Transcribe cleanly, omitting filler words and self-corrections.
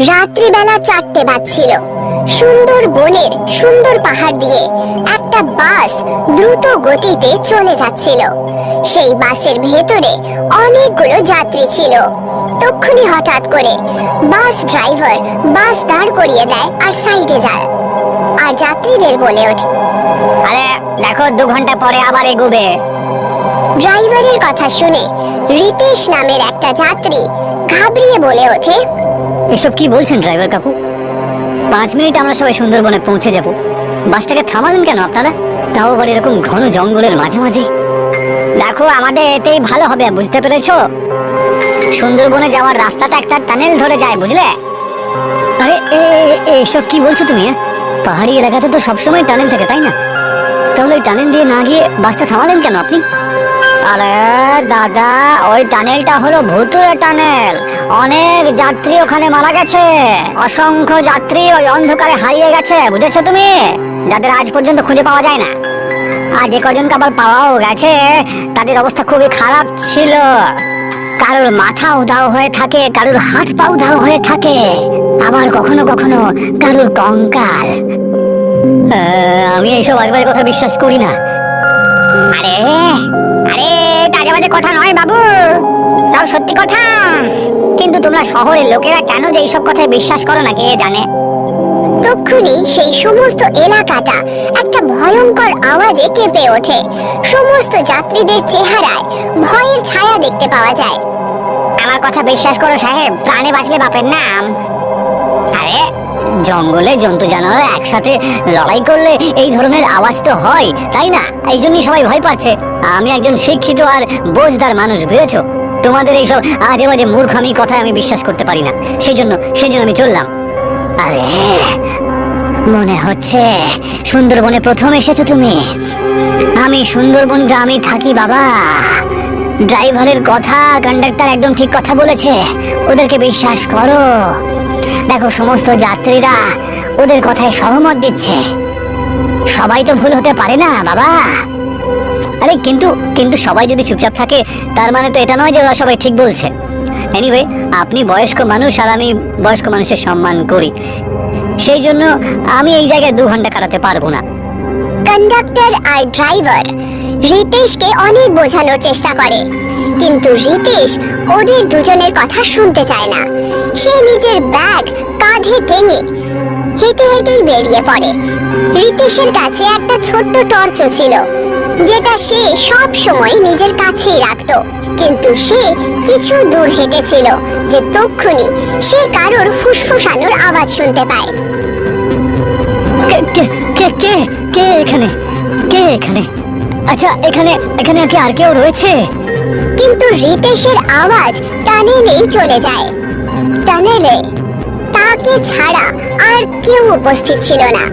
রাত্রিবেলা 4টে বাজছিল। সুন্দর বনের সুন্দর পাহাড় দিয়ে একটা বাস দ্রুত গতিতে চলে যাচ্ছিল। সেই বাসের ভেতরে অনেকগুলো যাত্রী ছিল। তক্ষুনি হঠাৎ করে বাস ড্রাইভার বাস দাঁড় করিয়ে দেয় আর সাইডে যায়, আর যাত্রীদের বলে ওঠে, আরে দেখো 2 ঘন্টা পরে আবার এগোবে। ড্রাইভারের কথা শুনে রিতেশ নামের একটা যাত্রী ঘাবড়িয়ে বলে ওঠে, এসব কি বলছেন ড্রাইভার কাকু? 5 মিনিট আমরা সবাই সুন্দরবনে পৌঁছে যাব, বাসটাকে থামালেন কেন আপনারা? তাও আবার এরকম ঘন জঙ্গলের মাঝামাঝি। দেখো আমাদের এতেই ভালো হবে, বুঝতে পেরেছো? সুন্দরবনে যাওয়ার রাস্তাটা একটা টানেল ধরে যায়, বুঝলে? আরে এসব কি বলছো তুমি? পাহাড়ি এলাকাতে তো সবসময় টানেল থাকে, তাই না? তাহলে ওই টানেল দিয়ে না গিয়ে বাসটা থামালেন কেন আপনি? আরে দাদা, ওই টানেলটা হলো ভুতুড়ে টানেল। অনেক যাত্রী ওখানে মারা গেছে, অসংখ্য যাত্রী ওই অন্ধকারে হারিয়ে গেছে, বুঝেছো তুমি? যাদের আজ পর্যন্ত খুঁজে পাওয়া যায় না। আর যে কজনকে আবার পাওয়াও গেছে তাদের অবস্থা খুবই খারাপ ছিল। কারোর মাথা উধাও হয়ে থাকে, কারোর হাত পা উধাও হয়ে থাকে, আবার কখনো কখনো কারোর কঙ্কাল। আমি এইসব আজেবাজে কথা বিশ্বাস করি না। আরে আরে আজেবাজে কথা নয় বাবু, সব সত্যি কথা। কিন্তু তোমরা শহরের লোকেরা কেন যে এইসব কথায় বিশ্বাস করো না কে জানে। তক্ষুনি সেই সমস্ত এলাকাটা একটা ভয়ঙ্কর আওয়াজে কেঁপে ওঠে। সমস্ত যাত্রীদের চেহারায় ভয়ের ছায়া দেখতে পাওয়া যায়। আমার কথা বিশ্বাস করো সাহেব, প্রাণে বাঁচলে বাপের নাম। আরে জঙ্গলে জন্তু জানোয়ার একসাথে লড়াই করলে এই ধরনের আওয়াজ তো হয়, তাই না? এই জন্যই সবাই ভয় পাচ্ছে। আমি একজন শিক্ষিত আর বোঝদার মানুষ, বুঝেছো? তোমাদের এইসব আজে বাজে মূর্খামি কথায় আমি বিশ্বাস করতে পারি না। সেই জন্য আমি চললাম। আরে মনে হচ্ছে সুন্দরবনে প্রথম এসেছো তুমি। আমি সুন্দরবন গ্রামে থাকি বাবা। ড্রাইভারের কথা, কন্ডাক্টর একদম ঠিক কথা বলেছে, ওদেরকে বিশ্বাস করো। দেখো সমস্ত যাত্রীরা ওদের কথায় সহমত দিচ্ছে। সবাই তো ভুল হতে পারে না বাবা। আরে কিন্তু সবাই যদি চুপচাপ থাকে তার মানে তো এটা নয় যে ওরা সবাই ঠিক বলছে। এনিওয়ে, আপনি বয়স্ক মানুষ আর আমি বয়স্ক মানুষের সম্মান করি, সেই জন্য আমি এই জায়গায় 2 ঘন্টা কাটাতে পারবো না। কন্ডাক্টর আর ড্রাইভার রিতেশকে অনেক বোঝানোর চেষ্টা করে, কিন্তু রিতেশ ওদের দুজনের কথা শুনতে চায় না। সে নিজের ব্যাগ কাঁধে টেনে হেঁটে হেঁটেই বেরিয়ে পড়ে। রিতেশের কাছে একটা ছোট্ট টর্চও ছিল, যেটা সে সব সময় নিজের কাছেই রাখতো। কিন্তু সে কিছু দূর হেঁটেছিল যে তক্ষুনি সে কারোর ফুসফুসানোর আওয়াজ শুনতে পায়। কে এখানে? আচ্ছা, এখানে কি আর কেউ রয়েছে? কিন্তু রিতেশের আওয়াজ টানেলেই চলে যায়। টানেলে তাকে ছাড়া আর কেউ উপস্থিত ছিল না।